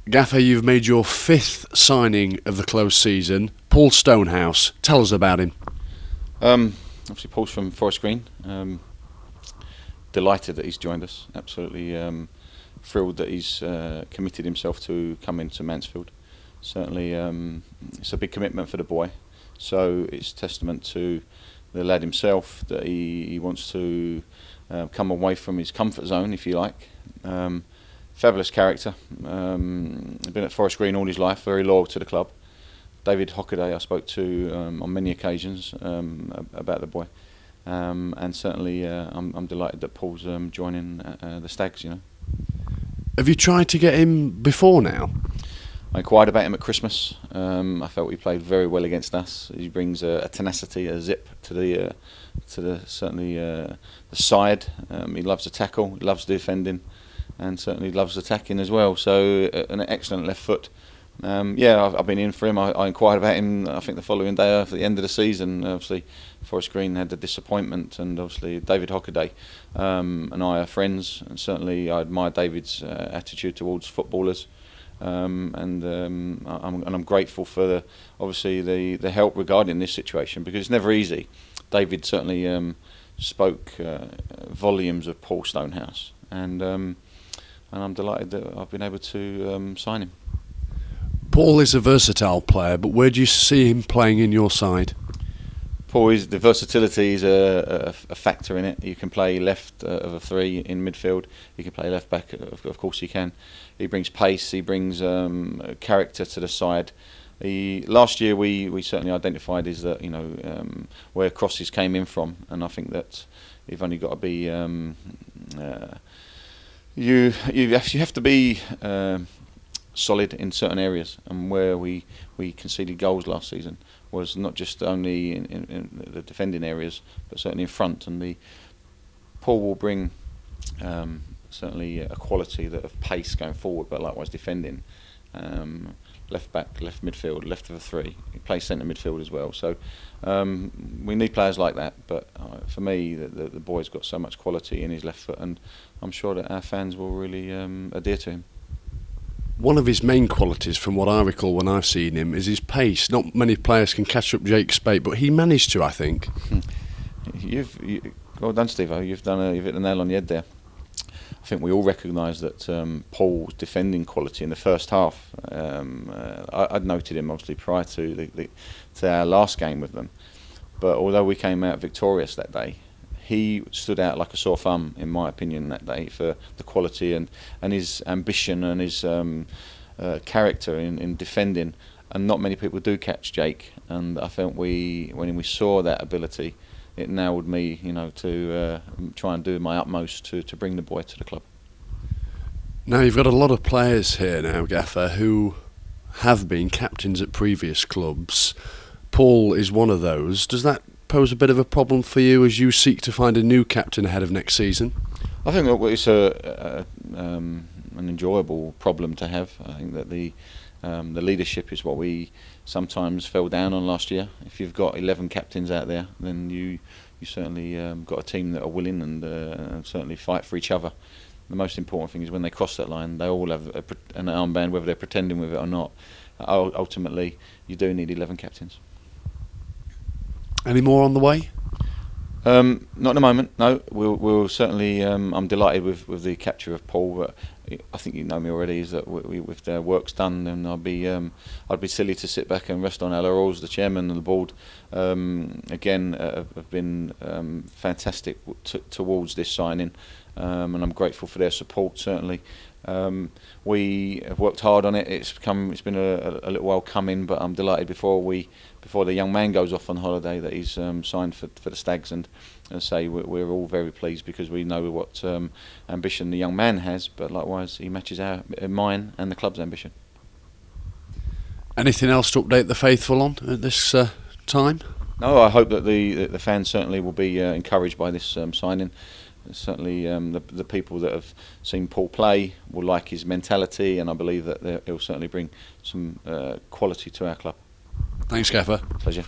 Gaffer, you've made your 5th signing of the closed season. Paul Stonehouse, tell us about him. Obviously Paul's from Forest Green. Delighted that he's joined us. Absolutely thrilled that he's committed himself to come into Mansfield. Certainly it's a big commitment for the boy, so it's testament to the lad himself that he wants to come away from his comfort zone, if you like. Fabulous character. Been at Forest Green all his life, very loyal to the club. David Hockaday I spoke to on many occasions about the boy, and certainly I'm delighted that Paul's joining the Stags. You know. Have you tried to get him before now? I inquired about him at Christmas. I felt he played very well against us. He brings a tenacity, a zip to the certainly the side. He loves to tackle, he loves defending, and certainly loves attacking as well. So an excellent left foot. Yeah, I've been in for him. I inquired about him, I think the following day after the end of the season. Obviously Forest Green had the disappointment, and obviously David Hockaday and I are friends, and certainly I admire David's attitude towards footballers, and I'm grateful for obviously the help regarding this situation, because it's never easy. David certainly spoke volumes of Paul Stonehouse, and I'm delighted that I've been able to sign him. Paul is a versatile player, but where do you see him playing in your side? Paul, the versatility is a factor in it. You can play left of a 3 in midfield. You can play left back, of course you can. He brings pace. He brings character to the side. Last year we certainly identified is that where crosses came in from, and I think that you've only got to be you have to be solid in certain areas, and where we conceded goals last season was not just only in the defending areas, but certainly in front. And Paul will bring certainly a quality of pace going forward, but likewise defending. Left back, left midfield, left of a 3. He plays centre midfield as well. So we need players like that. But for me, the boy's got so much quality in his left foot, and I'm sure that our fans will really adhere to him. One of his main qualities, from what I recall when I've seen him, is his pace. Not many players can catch up Jake Spate, but he managed to, I think. Well done, Steve. You've hit the nail on the head there. I think we all recognise that Paul's defending quality in the first half. I'd noted him obviously prior to our last game with them, but although we came out victorious that day, he stood out like a sore thumb, in my opinion, that day for the quality and his ambition and his character in defending. And not many people do catch Jake. And I think when we saw that ability, it enabled me, to try and do my utmost to bring the boy to the club. Now you've got a lot of players here now, Gaffer, who have been captains at previous clubs. Paul is one of those. Does that pose a bit of a problem for you as you seek to find a new captain ahead of next season? I think it's an enjoyable problem to have. I think that the leadership is what we sometimes fell down on last year. If you've got 11 captains out there, then you certainly got a team that are willing and certainly fight for each other. The most important thing is when they cross that line, they all have an armband, whether they're pretending with it or not. Ultimately, you do need 11 captains. Any more on the way? Not at the moment. No, we'll certainly. I'm delighted with the capture of Paul. But I think you know me already. Is that if their work's done, then I'd be silly to sit back and rest on our laurels. The chairman and the board again have been fantastic towards this signing, and I'm grateful for their support. Certainly, we have worked hard on it. It's been a little while coming, but I'm delighted before the young man goes off on holiday that he's signed for the Stags, and as I say, we're all very pleased because we know what ambition the young man has, but likewise he matches mine and the club's ambition. Anything else to update the faithful on at this time? No, I hope that the fans certainly will be encouraged by this signing. Certainly the people that have seen Paul play will like his mentality, and I believe that he'll certainly bring some quality to our club. Thanks, Gaffer. Pleasure.